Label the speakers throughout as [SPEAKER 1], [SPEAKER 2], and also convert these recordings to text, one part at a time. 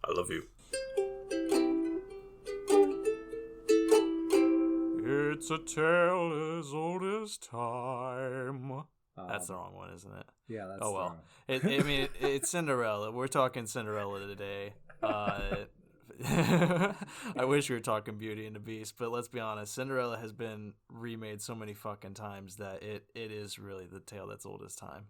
[SPEAKER 1] I love you. It's a tale as old as time. That's the wrong one, isn't it?
[SPEAKER 2] Yeah, that's
[SPEAKER 1] oh well. It's Cinderella. We're talking Cinderella today. I wish we were talking Beauty and the Beast, but let's be honest, Cinderella has been remade so many fucking times that it is really the tale that's old as time.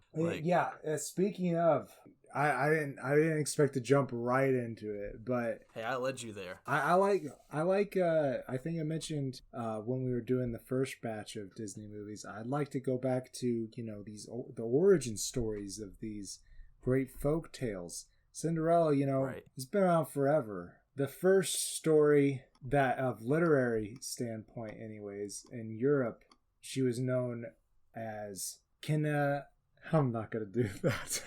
[SPEAKER 2] Speaking of, I didn't expect to jump right into it, but
[SPEAKER 1] hey, I led you there.
[SPEAKER 2] I like I think I mentioned when we were doing the first batch of Disney movies, I'd like to go back to the origin stories of these great folk tales. Cinderella, right. Has been around forever. The first story that, of literary standpoint anyways, in Europe, she was known as Kinna. I'm not going to do that.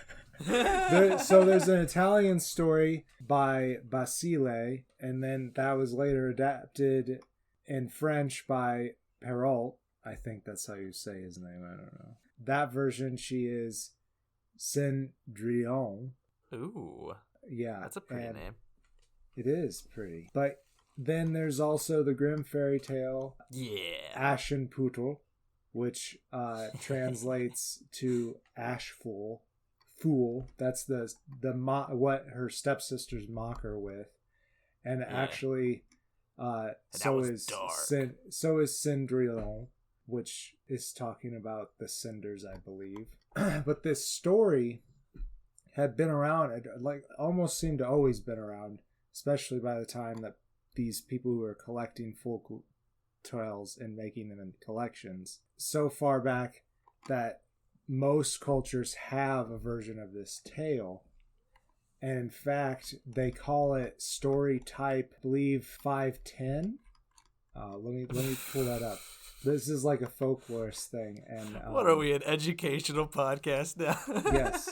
[SPEAKER 2] So there's an Italian story by Basile, and then that was later adapted in French by Perrault. I think that's how you say his name. I don't know. That version, she is Cendrillon.
[SPEAKER 1] Ooh.
[SPEAKER 2] Yeah.
[SPEAKER 1] That's a pretty name.
[SPEAKER 2] It is pretty. But then there's also the Grimm fairy tale.
[SPEAKER 1] Yeah.
[SPEAKER 2] Aschenputtel, which translates to Ashfool. Fool. That's what her stepsisters mock her with. And actually so is Cendrillon, which is talking about the cinders, I believe. But this story had been around, like almost seemed to always been around, especially by the time that these people who are collecting folk tales and making them in collections, so far back that most cultures have a version of this tale. And in fact, they call it story type, I believe, 510. Let me pull that up. This is like a folklorist thing. And
[SPEAKER 1] what are we, an educational podcast now?
[SPEAKER 2] Yes.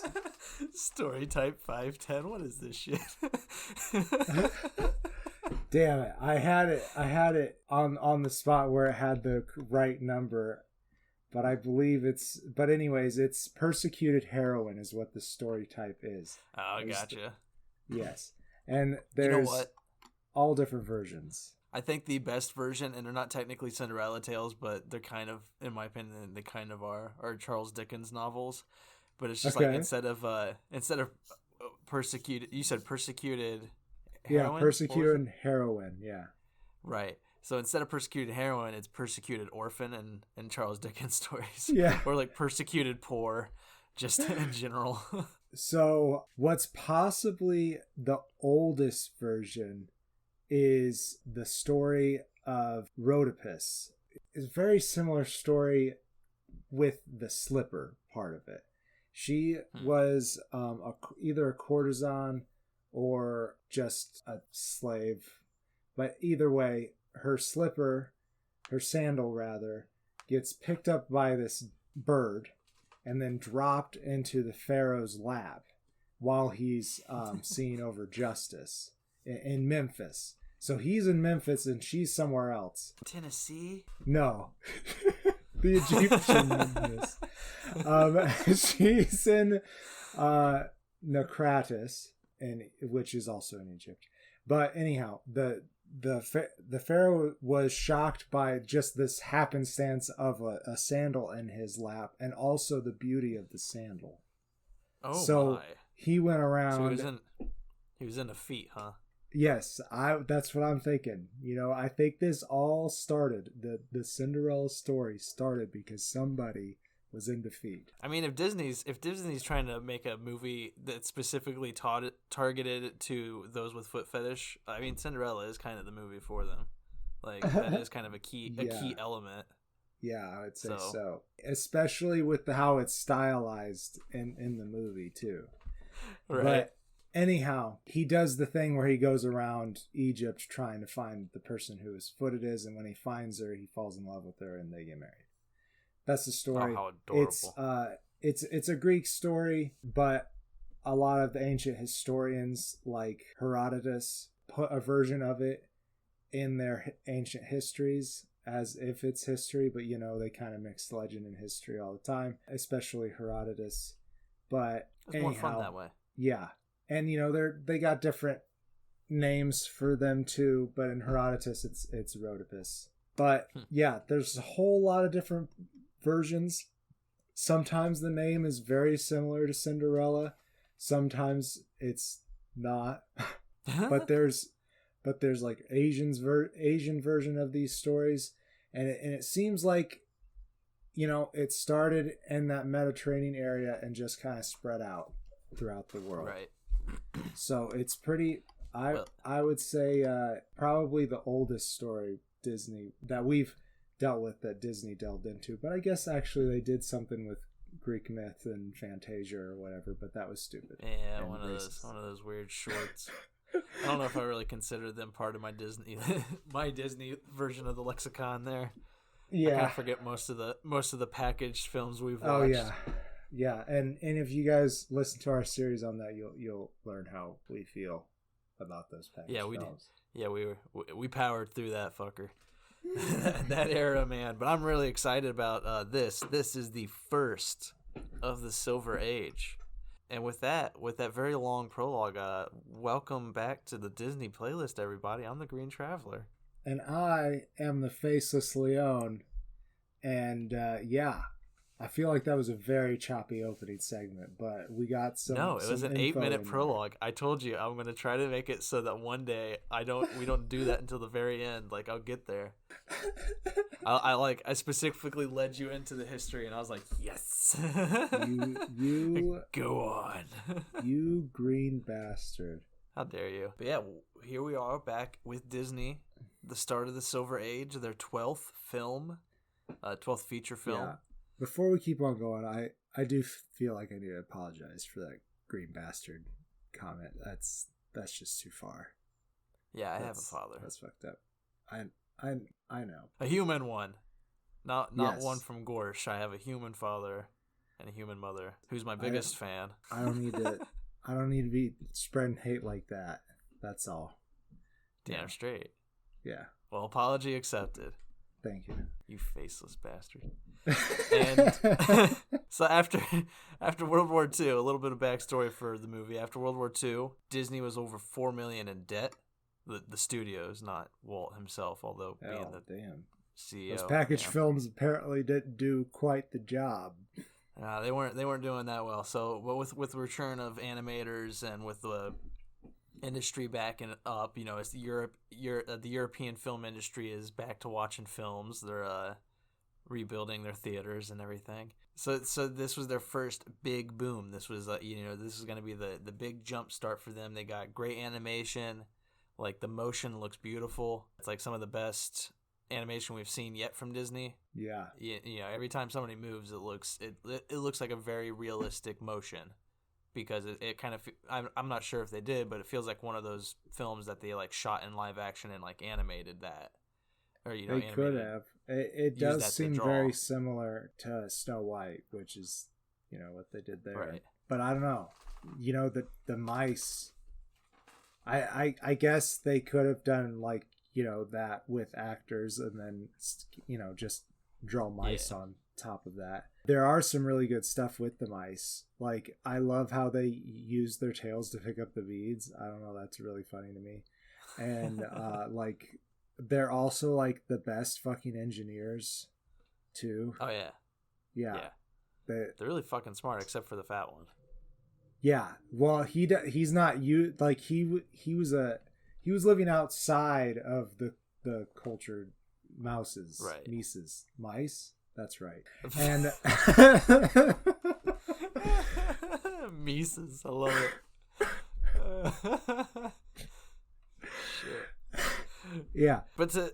[SPEAKER 1] Story type 510. What is this shit?
[SPEAKER 2] Damn it! I had it on the spot where it had the right number, but I believe it's. But anyways, it's persecuted heroine is what the story type is.
[SPEAKER 1] Oh, gotcha.
[SPEAKER 2] Yes, and there's
[SPEAKER 1] what?
[SPEAKER 2] All different versions.
[SPEAKER 1] I think the best version, and they're not technically Cinderella tales, but they're kind of, in my opinion, they kind of are Charles Dickens novels. But it's just like instead of persecuted, you said persecuted heroine?
[SPEAKER 2] Yeah, persecuted heroine, yeah.
[SPEAKER 1] Right. So instead of persecuted heroine, it's persecuted orphan in Charles Dickens stories.
[SPEAKER 2] Yeah.
[SPEAKER 1] Or like persecuted poor, just in general.
[SPEAKER 2] So what's possibly the oldest version is the story of Rhodopis. It's a very similar story with the slipper part of it. She was either a courtesan or just a slave. But either way, her sandal rather, gets picked up by this bird and then dropped into the pharaoh's lap while he's seeing over justice in Memphis. So he's in Memphis and she's somewhere else.
[SPEAKER 1] Tennessee?
[SPEAKER 2] No. The Egyptian Memphis. She's in Naucratis, which is also in Egypt. But anyhow, the pharaoh was shocked by just this happenstance of a sandal in his lap, and also the beauty of the sandal.
[SPEAKER 1] Oh,
[SPEAKER 2] so
[SPEAKER 1] my.
[SPEAKER 2] He went around.
[SPEAKER 1] So he was in the feet, huh?
[SPEAKER 2] Yes, that's what I'm thinking. I think this all started, the Cinderella story started because somebody was in defeat.
[SPEAKER 1] I mean, if Disney's trying to make a movie that's specifically targeted to those with foot fetish, I mean, Cinderella is kind of the movie for them. Like, that is kind of a key element.
[SPEAKER 2] Yeah, I would say so. Especially with how it's stylized in the movie too.
[SPEAKER 1] Right.
[SPEAKER 2] But anyhow, he does the thing where he goes around Egypt trying to find the person whose foot it is, and when he finds her, he falls in love with her and they get married. That's the story.
[SPEAKER 1] Oh, how adorable.
[SPEAKER 2] It's a Greek story, but a lot of the ancient historians like Herodotus put a version of it in their ancient histories as if it's history, but they kind of mix legend and history all the time, especially Herodotus. But
[SPEAKER 1] it's more fun that way.
[SPEAKER 2] Yeah. And they got different names for them too, but in Herodotus it's Rhodopus. But yeah, there's a whole lot of different versions. Sometimes the name is very similar to Cinderella. Sometimes it's not. but there's like Asian version of these stories, and it seems like, you know, it started in that Mediterranean area and just kind of spread out throughout the world.
[SPEAKER 1] Right.
[SPEAKER 2] So it's pretty. I would say probably the oldest story Disney that we've dealt with, that Disney delved into. But I guess actually they did something with Greek myth and Fantasia or whatever, but that was stupid.
[SPEAKER 1] Yeah, one of those weird shorts. I don't know if I really consider them part of my Disney version of the lexicon there.
[SPEAKER 2] Yeah,
[SPEAKER 1] I kind of forget most of the packaged films we've watched.
[SPEAKER 2] Oh yeah. And if you guys listen to our series on that, you'll learn how we feel about those packaged films.
[SPEAKER 1] Yeah, we powered through that fucker. That era, man. But I'm really excited about this. This is the first of the Silver Age. And with that very long prologue, welcome back to the Disney playlist, everybody. I'm the Green Traveler.
[SPEAKER 2] And I am the Faceless Leon. And I feel like that was a very choppy opening segment, but we got some. No,
[SPEAKER 1] it was an 8-minute prologue. I told you I'm going to try to make it so that one day we don't do that until the very end. Like, I'll get there. I specifically led you into the history, and I was like, yes.
[SPEAKER 2] You
[SPEAKER 1] go on.
[SPEAKER 2] You green bastard.
[SPEAKER 1] How dare you? But yeah, here we are back with Disney, the start of the Silver Age, their 12th film, 12th feature film.
[SPEAKER 2] Yeah. Before we keep on going, I do feel like I need to apologize for that green bastard comment. That's just too far.
[SPEAKER 1] Yeah, I have a father.
[SPEAKER 2] That's fucked up. I know.
[SPEAKER 1] A human one. Not
[SPEAKER 2] yes.
[SPEAKER 1] One from Gorsh. I have a human father and a human mother who's my biggest fan.
[SPEAKER 2] I don't need to be spreading hate like that. That's all.
[SPEAKER 1] Damn straight.
[SPEAKER 2] Yeah.
[SPEAKER 1] Well, apology accepted.
[SPEAKER 2] Thank you.
[SPEAKER 1] You faceless bastard. And so after World War II, a little bit of backstory for the movie. After World War II, Disney was over $4 million in debt. The studios, not Walt himself, although being the CEO.
[SPEAKER 2] Those package films apparently didn't do quite the job.
[SPEAKER 1] They weren't doing that well. So, but with the return of animators and with the industry backing up, you know, it's the European film industry is back to watching films. They're rebuilding their theaters and everything. So this was their first big boom. This was this is going to be the big jump start for them. They got great animation. Like, the motion looks beautiful. It's like some of the best animation we've seen yet from Disney.
[SPEAKER 2] Yeah.
[SPEAKER 1] Every time somebody moves, it looks like a very realistic motion, because it kind of, I'm not sure if they did, but it feels like one of those films that they like shot in live action and like animated that, or
[SPEAKER 2] they could have. It does seem very similar to Snow White, which is what they did there.
[SPEAKER 1] Right.
[SPEAKER 2] But I don't know. The mice. I guess they could have done like that with actors, and then just draw mice on top of that. There are some really good stuff with the mice. Like, I love how they use their tails to pick up the beads. I don't know, that's really funny to me. And like, they're also like the best fucking engineers too.
[SPEAKER 1] Oh yeah. They're really fucking smart, except for the fat one.
[SPEAKER 2] Yeah, well, he's not you. Like, he was living outside of the cultured mouses,
[SPEAKER 1] right?
[SPEAKER 2] Mice. That's right. And
[SPEAKER 1] Mises, I love it. Shit.
[SPEAKER 2] Yeah,
[SPEAKER 1] but to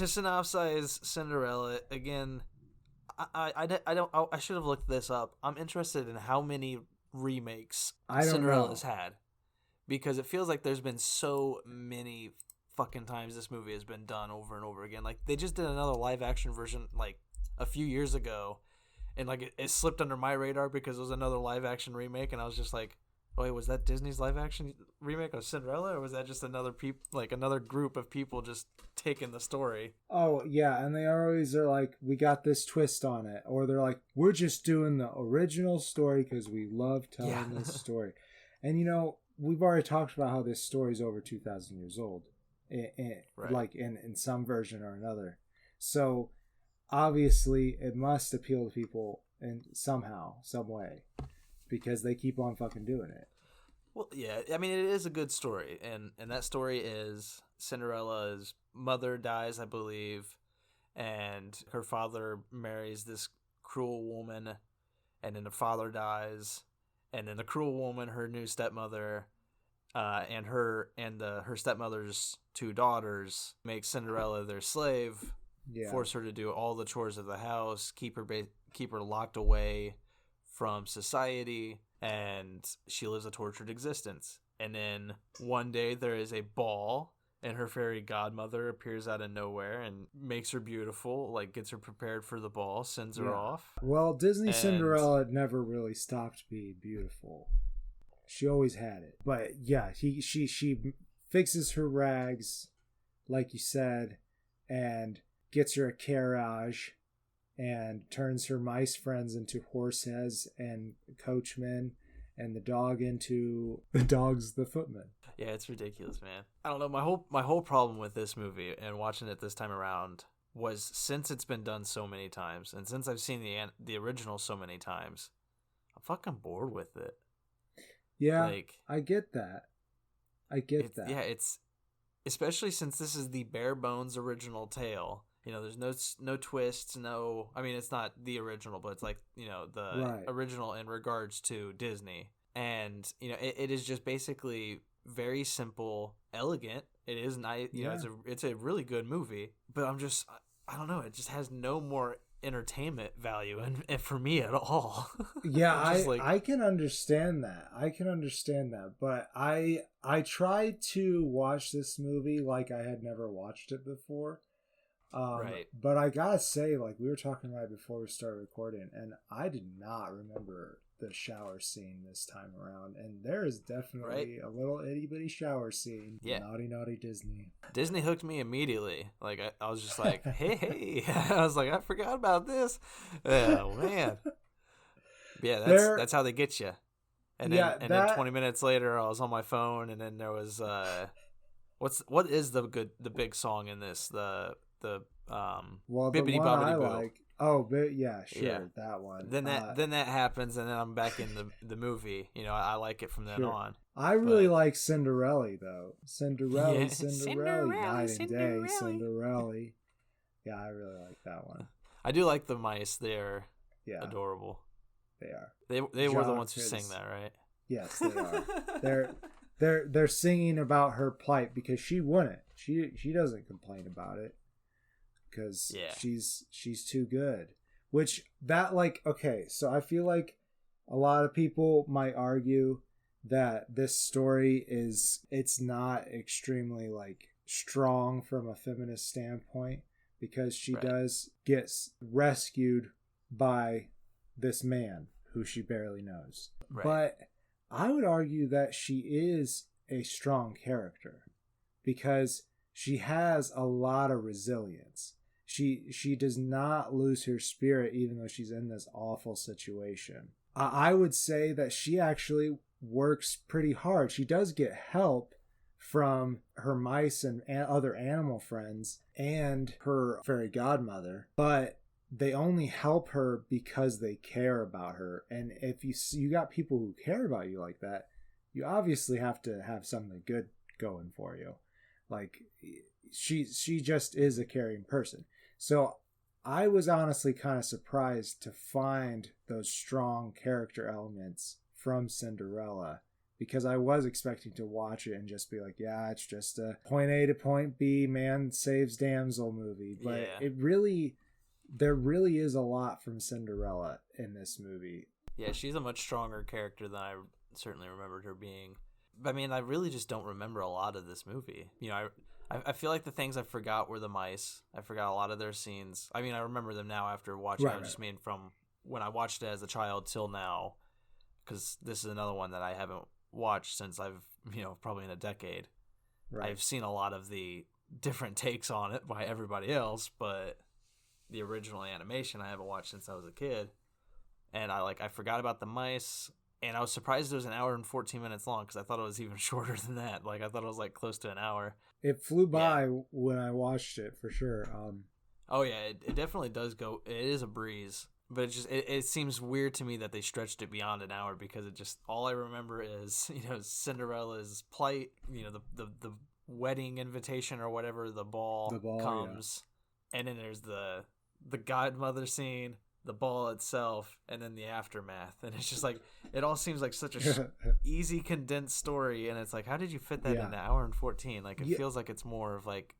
[SPEAKER 1] synopsize Cinderella again, I should have looked this up. I'm interested in how many remakes Cinderella's had, because it feels like there's been so many fucking times this movie has been done over and over again. Like, they just did another live action version like a few years ago, and like it slipped under my radar because it was another live action remake, and I was just like, oh wait, was that Disney's live action remake of Cinderella, or was that just another group of people just taking the story?
[SPEAKER 2] Oh yeah, and they always are like, we got this twist on it, or they're like, we're just doing the original story because we love telling this story. And we've already talked about how this story is over 2,000 years old,
[SPEAKER 1] Right.
[SPEAKER 2] like in some version or another. So obviously it must appeal to people in somehow, some way, because they keep on fucking doing it.
[SPEAKER 1] Well, yeah, I mean, it is a good story, and that story is Cinderella's mother dies, I believe, and her father marries this cruel woman, and then the father dies, and then the cruel woman, her new stepmother, and her stepmother's two daughters make Cinderella their slave,
[SPEAKER 2] Yeah.
[SPEAKER 1] force her to do all the chores of the house, keep her locked away from society, and she lives a tortured existence. And then one day there is a ball, and her fairy godmother appears out of nowhere and makes her beautiful, like gets her prepared for the ball, sends her off.
[SPEAKER 2] Well, Disney Cinderella never really stopped being beautiful. She always had it. But yeah, she fixes her rags, like you said, and gets her a carriage and turns her mice friends into horseheads and coachmen, and the dog's the footman.
[SPEAKER 1] Yeah, it's ridiculous, man. I don't know. My whole problem with this movie and watching it this time around was, since it's been done so many times, and since I've seen the original so many times, I'm fucking bored with it.
[SPEAKER 2] Yeah, like, I get that.
[SPEAKER 1] Yeah, it's especially since this is the bare bones original tale. You know, there's no twists, no... I mean, it's not the original, but it's like, you know, the original in regards to Disney. And, you know, it is just basically very simple, elegant. It is nice. You know, it's a really good movie. But I don't know. It just has no more entertainment value and for me at all.
[SPEAKER 2] Yeah, I can understand that. But I tried to watch this movie like I had never watched it before. Right. But I gotta say, like, we were talking right before we started recording, and I did not remember the shower scene this time around, and there is definitely a little itty bitty shower scene.
[SPEAKER 1] Yeah.
[SPEAKER 2] Naughty Disney.
[SPEAKER 1] Disney hooked me immediately. Like, I was just like, hey. I was like, I forgot about this. Oh man. Yeah, that's how they get you. And then 20 minutes later, I was on my phone, and then there was what is the big song in this? The Bibbidy Bibbidy Boo.
[SPEAKER 2] Like, oh, but yeah, sure, yeah. That one.
[SPEAKER 1] Then that happens, and then I'm back in the movie. You know, I like it from then on.
[SPEAKER 2] I really like Cinderella though. Cinderella, night and day, Cinderella. Yeah, I really like that one.
[SPEAKER 1] I do like the mice. They're adorable.
[SPEAKER 2] They are.
[SPEAKER 1] They were the ones who sing that, right?
[SPEAKER 2] Yes, they are. They're singing about her plight because she wouldn't. She doesn't complain about it. Because she's too good. Which that, like, okay, so I feel like a lot of people might argue that this story it's not extremely, like, strong from a feminist standpoint, because she does get rescued by this man who she barely knows. Right. But I would argue that she is a strong character because she has a lot of resilience. She does not lose her spirit even though she's in this awful situation. I would say that she actually works pretty hard. She does get help from her mice and other animal friends and her fairy godmother, but they only help her because they care about her. And if you got people who care about you like that, you obviously have to have something good going for you. Like, she just is a caring person. So I was honestly kind of surprised to find those strong character elements from Cinderella, because I was expecting to watch it and just be like, yeah, it's just a point A to point B, man saves damsel movie. But there really is a lot from Cinderella in this movie.
[SPEAKER 1] Yeah, she's a much stronger character than I certainly remembered her being. I mean, I really just don't remember a lot of this movie. You know, I feel like the things I forgot were the mice. I forgot a lot of their scenes. I mean, I remember them now after watching it. I just mean from when I watched it as a child till now, because this is another one that I haven't watched since I've, probably in a decade. Right. I've seen a lot of the different takes on it by everybody else, but the original animation I haven't watched since I was a kid. And I forgot about the mice. And I was surprised it was an hour and 14 minutes long because I thought it was even shorter than that. Like, I thought it was like close to an hour.
[SPEAKER 2] It flew by when I watched it, for sure.
[SPEAKER 1] Oh yeah, it definitely does go. It is a breeze, but it seems weird to me that they stretched it beyond an hour because it just all I remember is Cinderella's plight, the wedding invitation or whatever, the ball comes, and then there's the godmother scene, the ball itself, and then the aftermath, and it's just like it all seems like such a easy condensed story, and it's like, how did you fit that in an hour and 14? Like it feels like it's more of like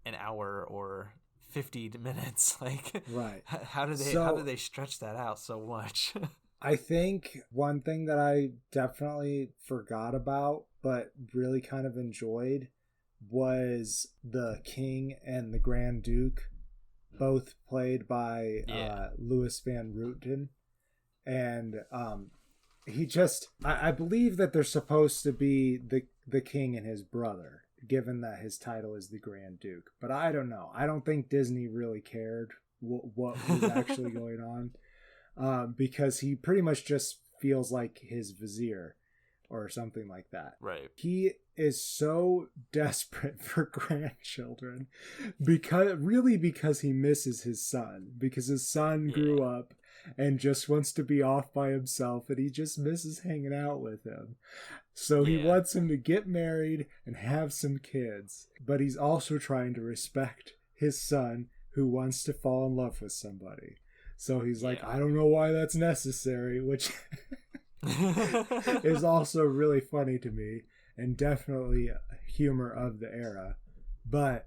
[SPEAKER 1] an hour or 50 minutes. Like,
[SPEAKER 2] right?
[SPEAKER 1] How do they stretch that out so much?
[SPEAKER 2] I think one thing that I definitely forgot about but really kind of enjoyed was the King and the Grand Duke, both played by Louis Van Rooten. And I believe that they're supposed to be the king and his brother, given that his title is the Grand Duke. But I don't know. I don't think Disney really cared what was actually going on, because he pretty much just feels like his vizier or something like that.
[SPEAKER 1] Right.
[SPEAKER 2] He is so desperate for grandchildren because he misses his son, because his son grew up and just wants to be off by himself, and he just misses hanging out with him. So he wants him to get married and have some kids, but he's also trying to respect his son who wants to fall in love with somebody. So he's like, I don't know why that's necessary, which is also really funny to me and definitely humor of the era. But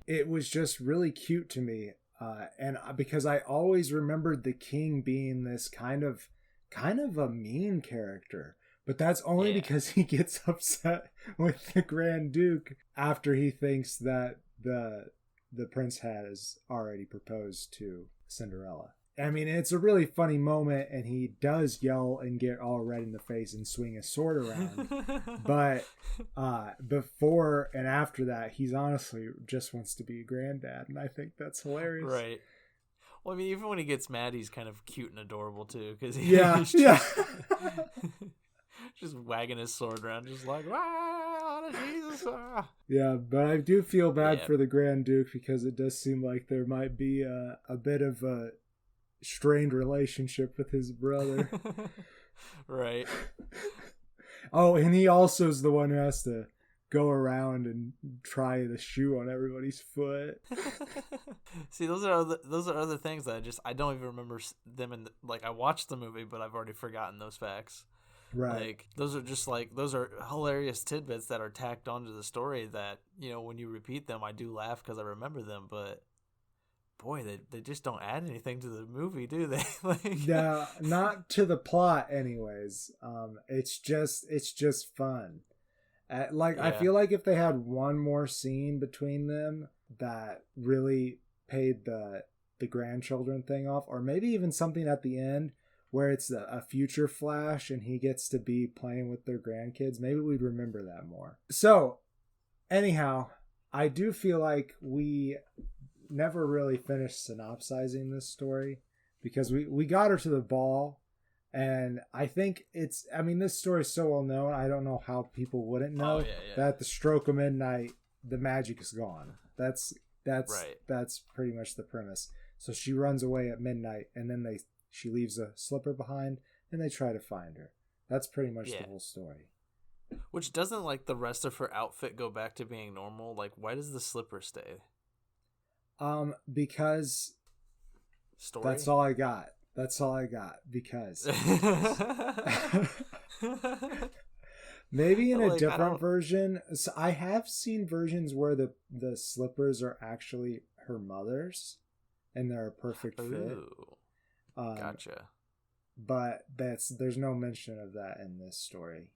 [SPEAKER 2] it was just really cute to me. And because I always remembered the king being this kind of a mean character, but that's only because he gets upset with the Grand Duke after he thinks that the prince has already proposed to Cinderella. I mean, it's a really funny moment, and he does yell and get all red in the face and swing a sword around. But before and after that, he's honestly just wants to be a granddad, and I think that's hilarious.
[SPEAKER 1] Right. Well, I mean, even when he gets mad, he's kind of cute and adorable too, because
[SPEAKER 2] he's
[SPEAKER 1] just wagging his sword around, just like, ah, Jesus. Ah.
[SPEAKER 2] Yeah, but I do feel bad for the Grand Duke, because it does seem like there might be a bit of a strained relationship with his brother.
[SPEAKER 1] Right.
[SPEAKER 2] Oh, and he also is the one who has to go around and try the shoe on everybody's foot.
[SPEAKER 1] See, those are other things that I don't even remember them in I watched the movie, but I've already forgotten those facts.
[SPEAKER 2] Right.
[SPEAKER 1] Like, those are hilarious tidbits that are tacked onto the story that, when you repeat them, I do laugh because I remember them, but boy, they just don't add anything to the movie, do they?
[SPEAKER 2] Yeah, not to the plot anyways. It's just fun. I feel like if they had one more scene between them that really paid the grandchildren thing off, or maybe even something at the end where it's a future flash and he gets to be playing with their grandkids, maybe we'd remember that more. So anyhow, I do feel like we never really finished synopsizing this story, because we got her to the ball, and I think this story is so well known, I don't know how people wouldn't know that at the stroke of midnight the magic is gone. That's pretty much the premise. So she runs away at midnight, and then she leaves a slipper behind, and they try to find her. That's pretty much the whole story.
[SPEAKER 1] Which doesn't the rest of her outfit go back to being normal? Why does the slipper stay?
[SPEAKER 2] Because
[SPEAKER 1] story?
[SPEAKER 2] That's all I got. Because maybe in a different version. So I have seen versions where the slippers are actually her mother's and they're a perfect fit.
[SPEAKER 1] Gotcha.
[SPEAKER 2] But there's no mention of that in this story,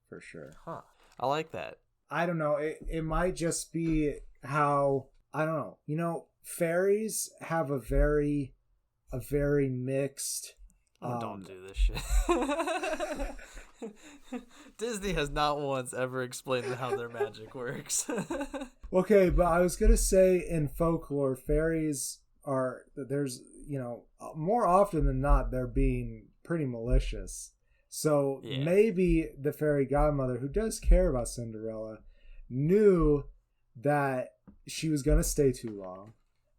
[SPEAKER 2] for sure.
[SPEAKER 1] Huh. I like that.
[SPEAKER 2] I don't know. It might just be how, I don't know. Fairies have a very mixed.
[SPEAKER 1] Don't do this shit. Disney has not once ever explained how their magic works.
[SPEAKER 2] Okay, but I was gonna say, in folklore, fairies there's more often than not they're being pretty malicious, So
[SPEAKER 1] Yeah.
[SPEAKER 2] maybe the fairy godmother, who does care about Cinderella, knew that she was going to stay too long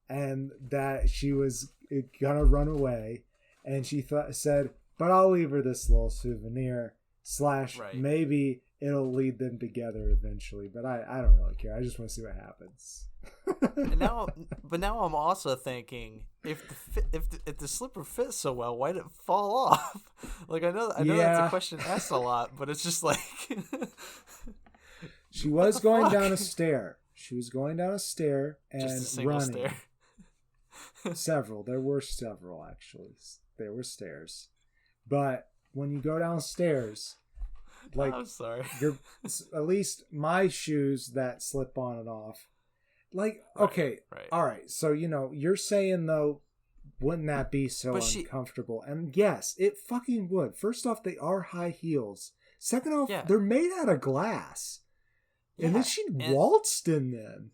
[SPEAKER 2] and that she was going to run away. And she said, but I'll leave her this little souvenir /
[SPEAKER 1] Right.
[SPEAKER 2] maybe it'll lead them together eventually. But I don't really care. I just want to see what happens.
[SPEAKER 1] And now I'm also thinking, if the slipper fits so well, why did it fall off? Like I know that's a question asked a lot, but it's just like
[SPEAKER 2] she was going down a stair. She was going down a stair and
[SPEAKER 1] just a single
[SPEAKER 2] running.
[SPEAKER 1] stair.
[SPEAKER 2] Several. There were several actually. There were stairs, but when you go downstairs, like
[SPEAKER 1] I'm sorry,
[SPEAKER 2] at least my shoes that slip on and off. Like, okay,
[SPEAKER 1] right.
[SPEAKER 2] All right. So, you're saying, though, wouldn't that be so uncomfortable? And yes, it fucking would. First off, they are high heels. Second off, they're made out of glass. Yeah. And then she waltzed in them.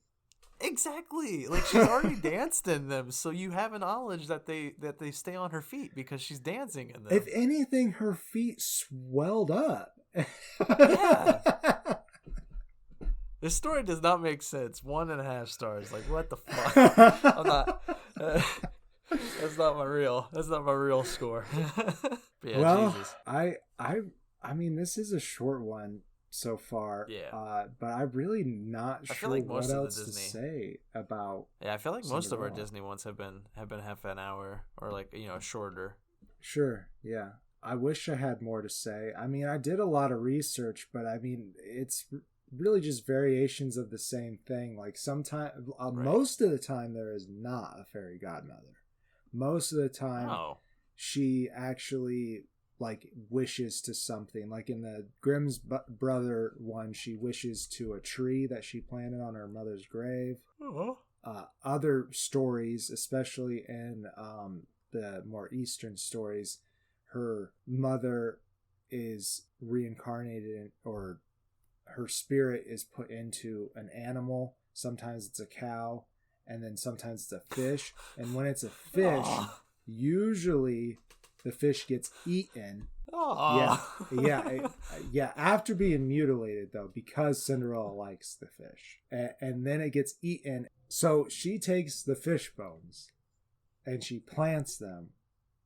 [SPEAKER 1] Exactly. Like, she's already danced in them, so you have a knowledge that they stay on her feet because she's dancing in them.
[SPEAKER 2] If anything, her feet swelled up.
[SPEAKER 1] Yeah. This story does not make sense. 1.5 stars. Like, what the fuck? I'm not. That's not my real score. But yeah,
[SPEAKER 2] well,
[SPEAKER 1] Jesus.
[SPEAKER 2] I mean, this is a short one so far.
[SPEAKER 1] Yeah.
[SPEAKER 2] But I'm really not sure
[SPEAKER 1] like
[SPEAKER 2] what else to say about.
[SPEAKER 1] Yeah, I feel like
[SPEAKER 2] Cinderella.
[SPEAKER 1] most of our Disney ones have been half an hour or like shorter.
[SPEAKER 2] Sure. Yeah. I wish I had more to say. I mean, I did a lot of research, but I mean, it's really just variations of the same thing. Like sometimes, most of the time, there is not a fairy godmother. Most of the time, she actually like wishes to something. Like in the Grimm's brother one, she wishes to a tree that she planted on her mother's grave. Other stories, especially in the more Eastern stories, her mother is reincarnated or her spirit is put into an animal. Sometimes it's a cow, and then sometimes it's a fish. And when it's a fish, usually the fish gets eaten. Yeah. After being mutilated, though, because Cinderella likes the fish, and then it gets eaten. So she takes the fish bones, and she plants them,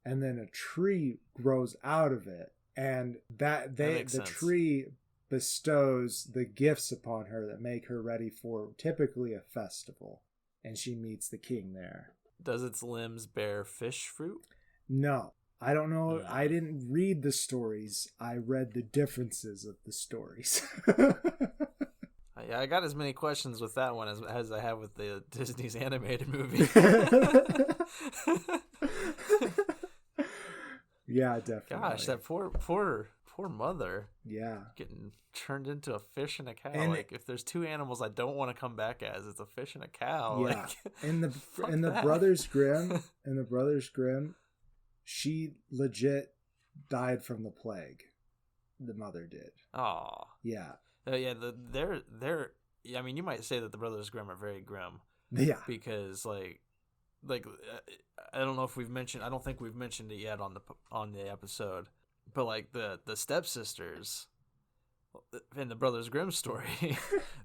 [SPEAKER 2] and then a tree grows out of it, and the tree bestows the gifts upon her that make her ready for typically a festival, and she meets the king there.
[SPEAKER 1] Does its limbs bear fish fruit?
[SPEAKER 2] No, I don't know. I didn't read the stories. I read the differences of the stories.
[SPEAKER 1] Yeah, I got as many questions with that one as I have with the Disney's animated movie.
[SPEAKER 2] Yeah, definitely.
[SPEAKER 1] Gosh, that poor mother.
[SPEAKER 2] Yeah,
[SPEAKER 1] getting turned into a fish and a cow.
[SPEAKER 2] And
[SPEAKER 1] like, if there's two animals I don't want to come back as, it's a fish and a cow.
[SPEAKER 2] Yeah,
[SPEAKER 1] like,
[SPEAKER 2] in the Brothers Grimm, she legit died from the plague. The mother did.
[SPEAKER 1] Oh,
[SPEAKER 2] yeah.
[SPEAKER 1] Yeah. They're. I mean, you might say that the Brothers Grimm are very grim.
[SPEAKER 2] Yeah.
[SPEAKER 1] Because like I don't know if we've mentioned. I don't think we've mentioned it yet on the episode. But like the stepsisters in the Brothers Grimm story,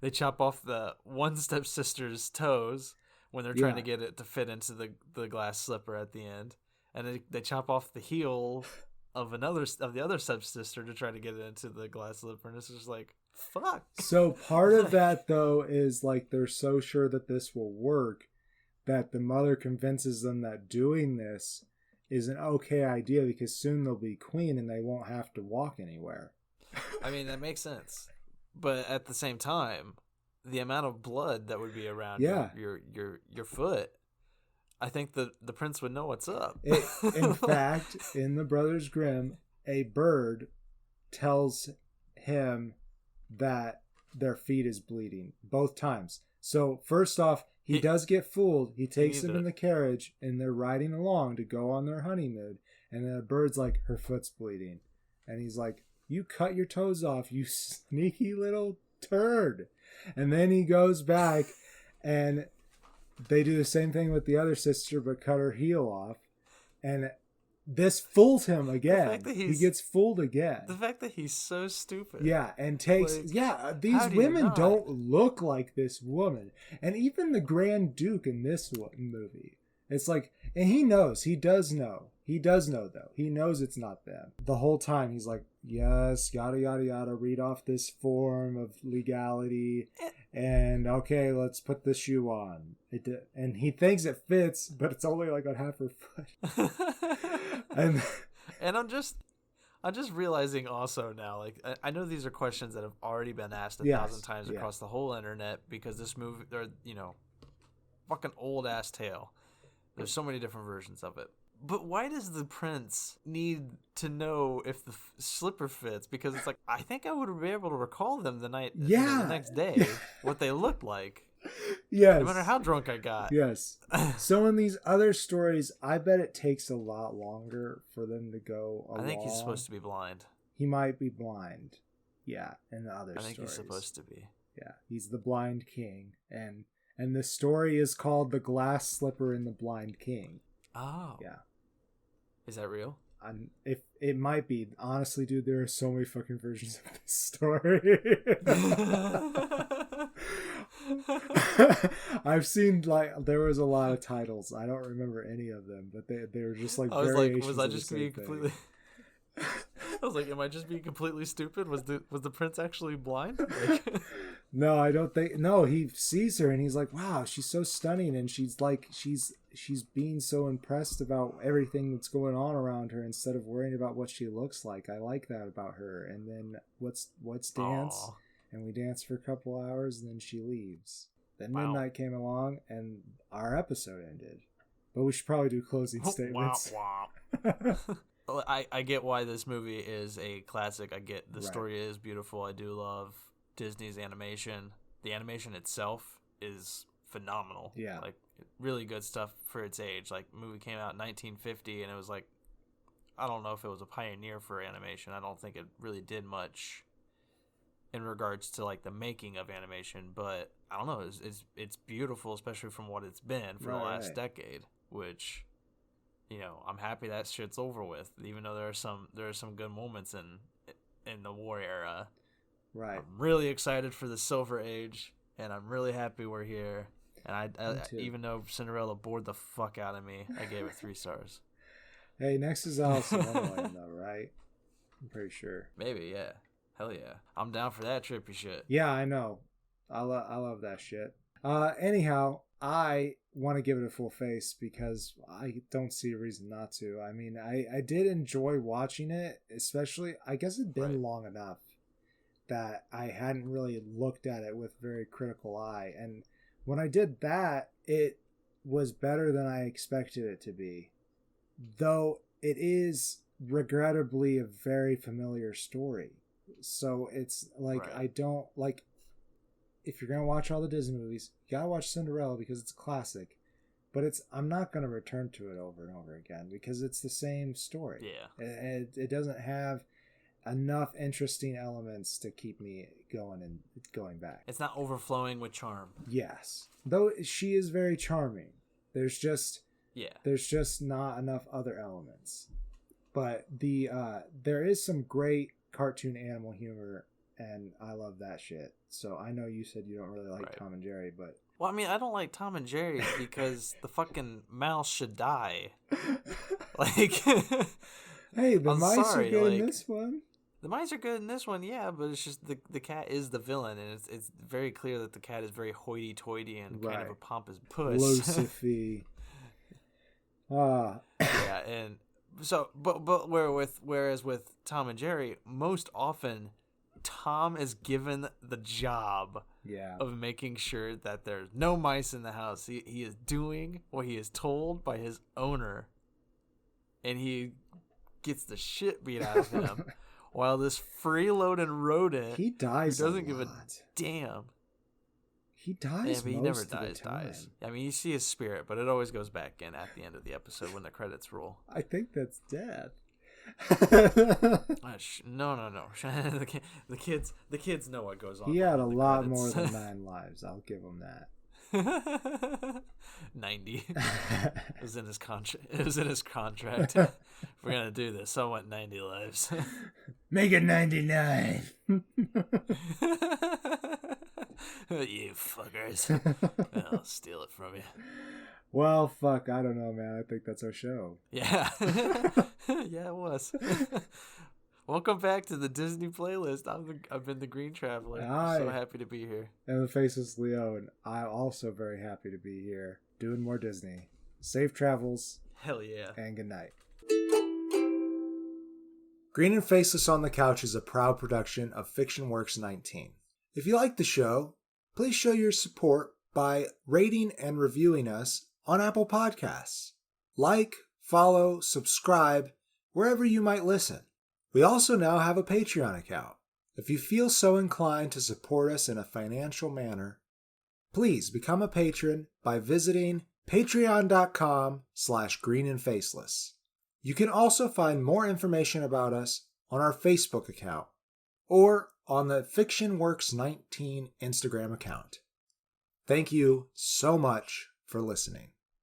[SPEAKER 1] they chop off the one stepsister's toes when they're trying to get it to fit into the glass slipper at the end, and they chop off the heel of the other stepsister to try to get it into the glass slipper, and it's just like, fuck.
[SPEAKER 2] So part of that though is like they're so sure that this will work that the mother convinces them that doing this is an okay idea because soon they'll be queen and they won't have to walk anywhere.
[SPEAKER 1] I mean, that makes sense, but at the same time, the amount of blood that would be around your foot, I think the prince would know what's up.
[SPEAKER 2] In fact, in the Brothers Grimm, a bird tells him that their feet is bleeding both times. So first off, he does get fooled. He takes them in the carriage, and they're riding along to go on their honeymoon. And then the bird's like, her foot's bleeding. And he's like, you cut your toes off, you sneaky little turd. And then he goes back, and they do the same thing with the other sister, but cut her heel off. And this fools him again. He gets fooled again.
[SPEAKER 1] The fact that he's so stupid.
[SPEAKER 2] Yeah, and takes... these women don't look like this woman. And even the Grand Duke in this movie, it's like... And he knows. He does know. He does know, though. He knows it's not them. The whole time, he's like, yes, yada, yada, yada, read off this form of legality. And, okay, let's put the shoe on. And he thinks it fits, but it's only like on half her foot. and
[SPEAKER 1] I'm just realizing also now, like, I know these are questions that have already been asked 1,000 times across the whole internet because this movie, or, fucking old-ass tale. There's so many different versions of it. But why does the prince need to know if the slipper fits? Because it's like, I think I would be able to recall them the next day, what they looked like.
[SPEAKER 2] Yes.
[SPEAKER 1] No matter how drunk I got.
[SPEAKER 2] Yes. So in these other stories, I bet it takes a lot longer for them to go along.
[SPEAKER 1] I think he's supposed to be blind.
[SPEAKER 2] He might be blind. Yeah, in the other stories.
[SPEAKER 1] I think he's supposed to be.
[SPEAKER 2] Yeah, he's the blind king. And the story is called The Glass Slipper and the Blind King.
[SPEAKER 1] Oh.
[SPEAKER 2] Yeah.
[SPEAKER 1] Is that real?
[SPEAKER 2] If it might be. Honestly, dude, there are so many fucking versions of this story. I've seen, like, there was a lot of titles. I don't remember any of them, but they were just like variations.
[SPEAKER 1] Was I just being completely... I was like, am I just being completely stupid? Was the prince actually blind? Like...
[SPEAKER 2] No, I don't think. No, he sees her and he's like, wow, she's so stunning, and she's like, she's being so impressed about everything that's going on around her instead of worrying about what she looks like. I like that about her. And then let's dance. Aww. And we dance for a couple hours, and then she leaves. Then midnight came along, and our episode ended. But we should probably do closing statements.
[SPEAKER 1] I get why this movie is a classic. I get the story is beautiful. I do love Disney's animation. The animation itself is phenomenal.
[SPEAKER 2] Yeah.
[SPEAKER 1] Like, really good stuff for its age. Like, movie came out in 1950, and it was like, I don't know if it was a pioneer for animation. I don't think it really did much in regards to, like, the making of animation, but I don't know. It's beautiful, especially from what it's been for the last decade, which... I'm happy that shit's over with. Even though there are some good moments in the war era.
[SPEAKER 2] Right.
[SPEAKER 1] I'm really excited for the Silver Age, and I'm really happy we're here. And I even though Cinderella bored the fuck out of me, I gave it 3 stars.
[SPEAKER 2] Hey, next is Alice in Wonderland, though, right? I'm pretty sure.
[SPEAKER 1] Maybe, yeah. Hell yeah. I'm down for that trippy shit.
[SPEAKER 2] Yeah, I know. I love that shit. Anyhow, I want to give it a full face because I don't see a reason not to. I mean, I did enjoy watching it, especially, I guess it'd been long enough that I hadn't really looked at it with a very critical eye. And when I did that, it was better than I expected it to be. Though it is regrettably a very familiar story. So it's like, I don't like... If you're going to watch all the Disney movies, you got to watch Cinderella because it's a classic. But I'm not going to return to it over and over again because it's the same story.
[SPEAKER 1] Yeah.
[SPEAKER 2] It doesn't have enough interesting elements to keep me going and going back.
[SPEAKER 1] It's not overflowing with charm.
[SPEAKER 2] Yes. Though she is very charming. There's just not enough other elements. But there is some great cartoon animal humor, and I love that shit. So I know you said you don't really like Tom and Jerry, but...
[SPEAKER 1] Well, I mean, I don't like Tom and Jerry because the fucking mouse should die. Like...
[SPEAKER 2] Hey, the mice are good in this one.
[SPEAKER 1] The mice are good in this one, yeah, but it's just the cat is the villain, and it's very clear that the cat is very hoity-toity and kind of a pompous puss.
[SPEAKER 2] Lucifer.
[SPEAKER 1] Yeah, and so, whereas with Tom and Jerry, most often... Tom is given the job of making sure that there's no mice in the house. He is doing what he is told by his owner, and he gets the shit beat out of him. While this freeloading rodent,
[SPEAKER 2] he dies.
[SPEAKER 1] Who doesn't give a damn.
[SPEAKER 2] He dies.
[SPEAKER 1] Yeah, but he never dies. I mean, you see his spirit, but it always goes back in at the end of the episode when the credits roll.
[SPEAKER 2] I think that's death.
[SPEAKER 1] No. The kids know what goes on.
[SPEAKER 2] He had a lot more than 9 lives. I'll give him that.
[SPEAKER 1] 90. It was in his contract. It was in his contract. If we're gonna do this, I want 90 lives.
[SPEAKER 2] Make it 99.
[SPEAKER 1] You fuckers. I'll steal it from you.
[SPEAKER 2] Well, fuck, I don't know, man. I think that's our show.
[SPEAKER 1] Yeah. Yeah, it was. Welcome back to the Disney playlist. I've been the Green Traveler. I'm so happy to be here.
[SPEAKER 2] And the Faceless Leon. I'm also very happy to be here, doing more Disney. Safe travels.
[SPEAKER 1] Hell yeah.
[SPEAKER 2] And good night. Green and Faceless on the Couch is a proud production of Fiction Works 19. If you like the show, please show your support by rating and reviewing us on Apple Podcasts. Like, follow, subscribe, wherever you might listen. We also now have a Patreon account. If you feel so inclined to support us in a financial manner, please become a patron by visiting patreon.com/greenandfaceless. You can also find more information about us on our Facebook account or on the FictionWorks19 Instagram account. Thank you so much for listening.